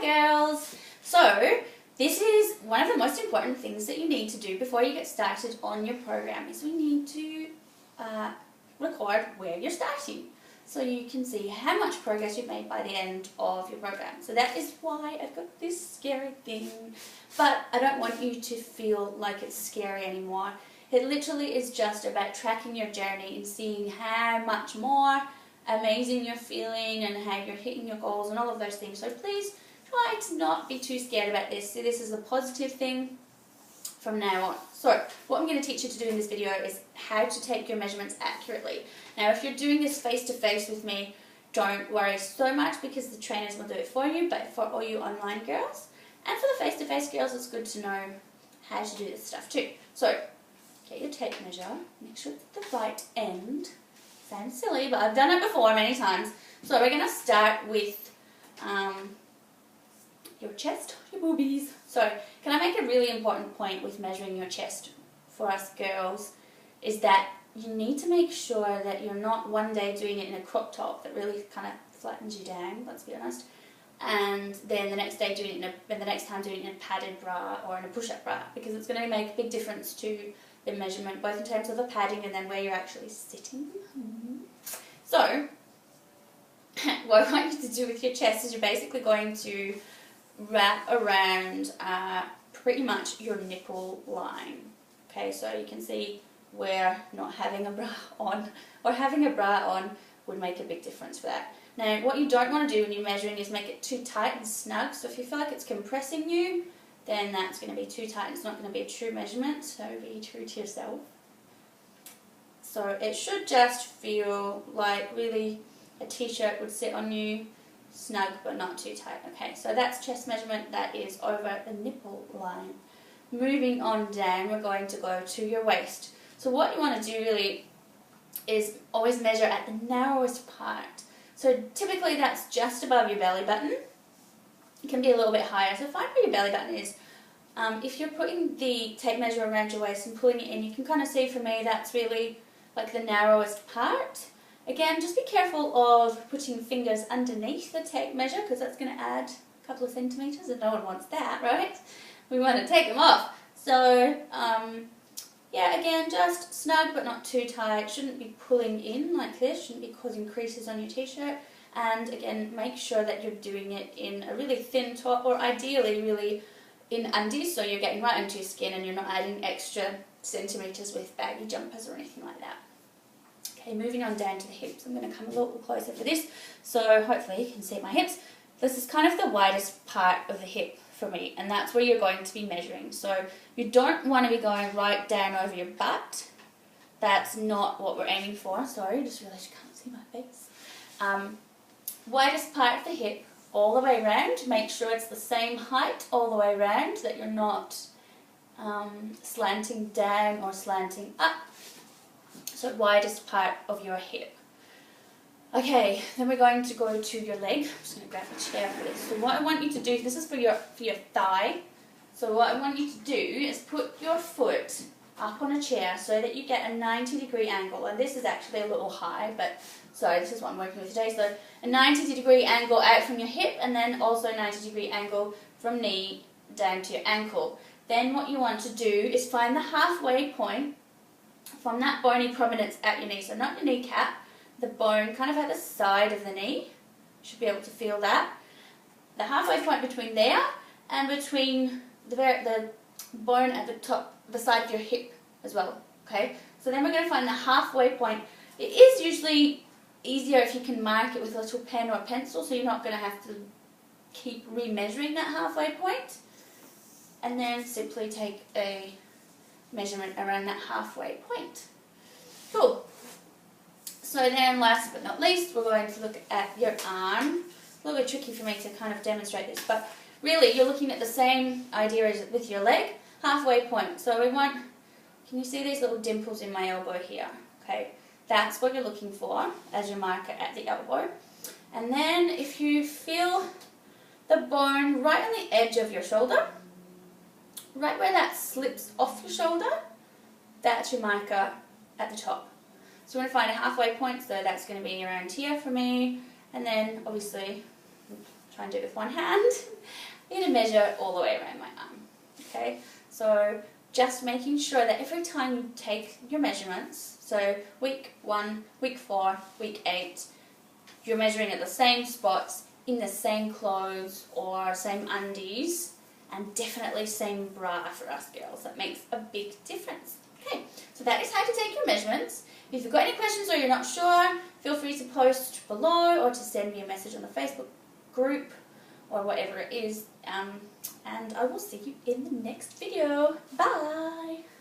girls! So this is one of the most important things that you need to do before you get started on your program is we need to record where you're starting so you can see how much progress you've made by the end of your program. So that is why I've got this scary thing, but I don't want you to feel like it's scary anymore. It literally is just about tracking your journey and seeing how much more amazing you're feeling and how you're hitting your goals and all of those things. So please try to not be too scared about this. See this is a positive thing from now on. So what I'm going to teach you to do in this video is how to take your measurements accurately. Now if you're doing this face to face with me, don't worry so much because the trainers will do it for you, but for all you online girls and for the face to face girls, it's good to know how to do this stuff too. So get your tape measure, make sure it's at the right end. Sounds silly, but I've done it before many times. So we're going to start with your chest, your boobies. So can I make a really important point with measuring your chest for us girls is that you need to make sure that you're not one day doing it in a crop top that really kind of flattens you down, let's be honest, and then the next day doing it the next time doing it in a padded bra or in a push-up bra, because it's going to make a big difference to the measurement, both in terms of the padding and then where you're actually sitting. So what I want you to do with your chest is you're basically going to wrap around pretty much your nipple line. Okay, so you can see where not having a bra on or having a bra on would make a big difference for that. Now what you don't want to do when you're measuring is make it too tight and snug, so if you feel like it's compressing you, then that's going to be too tight and it's not going to be a true measurement, so be true to yourself. So it should just feel like really a t-shirt would sit on you, snug but not too tight. Okay, so that's chest measurement, that is over the nipple line. Moving on down, we're going to go to your waist. So what you want to do really is always measure at the narrowest part. So typically that's just above your belly button. It can be a little bit higher, so find where your belly button is. If you're putting the tape measure around your waist and pulling it in, you can kind of see for me that's really like the narrowest part. Again, just be careful of putting fingers underneath the tape measure because that's going to add a couple of centimetres and no one wants that, right? We want to take them off. So, yeah, again, just snug but not too tight. Shouldn't be pulling in like this, shouldn't be causing creases on your t-shirt. And again, make sure that you're doing it in a really thin top or ideally really in undies so you're getting right into your skin and you're not adding extra centimetres with baggy jumpers or anything like that. Okay, moving on down to the hips. I'm going to come a little closer for this, so hopefully you can see my hips. This is kind of the widest part of the hip for me, and that's where you're going to be measuring. So you don't want to be going right down over your butt. That's not what we're aiming for. Sorry, just realised you can't see my face. Widest part of the hip all the way around. Make sure it's the same height all the way around, that you're not slanting down or slanting up. So widest part of your hip. Okay, then we're going to go to your leg. I'm just going to grab a chair for this. So what I want you to do, this is for your thigh. So what I want you to do is put your foot up on a chair so that you get a 90-degree angle. And this is actually a little high, but sorry, this is what I'm working with today. So a 90-degree angle out from your hip and then also a 90-degree angle from knee down to your ankle. Then what you want to do is find the halfway point from that bony prominence at your knee. So not your kneecap, the bone kind of at the side of the knee. You should be able to feel that. The halfway point between there and between the bone at the top, the side of your hip as well. Okay, so then we're going to find the halfway point. It is usually easier if you can mark it with a little pen or a pencil, so you're not going to have to keep remeasuring that halfway point. And then simply take a measurement around that halfway point. Cool. So then last but not least, we're going to look at your arm. A little bit tricky for me to kind of demonstrate this, but really you're looking at the same idea as with your leg, halfway point. So we want, can you see these little dimples in my elbow here? Okay, that's what you're looking for as your marker at the elbow. And then if you feel the bone right on the edge of your shoulder, right where that slips off your shoulder, that's your marker at the top. So we're going to find a halfway point, so that's going to be around here for me, and then obviously try and do it with one hand. I'm going to measure all the way around my arm. Okay, so just making sure that every time you take your measurements, so week 1, week 4, week 8, you're measuring at the same spots, in the same clothes or same undies, and definitely same bra for us girls. That makes a big difference. Okay, so that is how to take your measurements. If you've got any questions or you're not sure, feel free to post below or to send me a message on the Facebook group or whatever it is. And I will see you in the next video. Bye!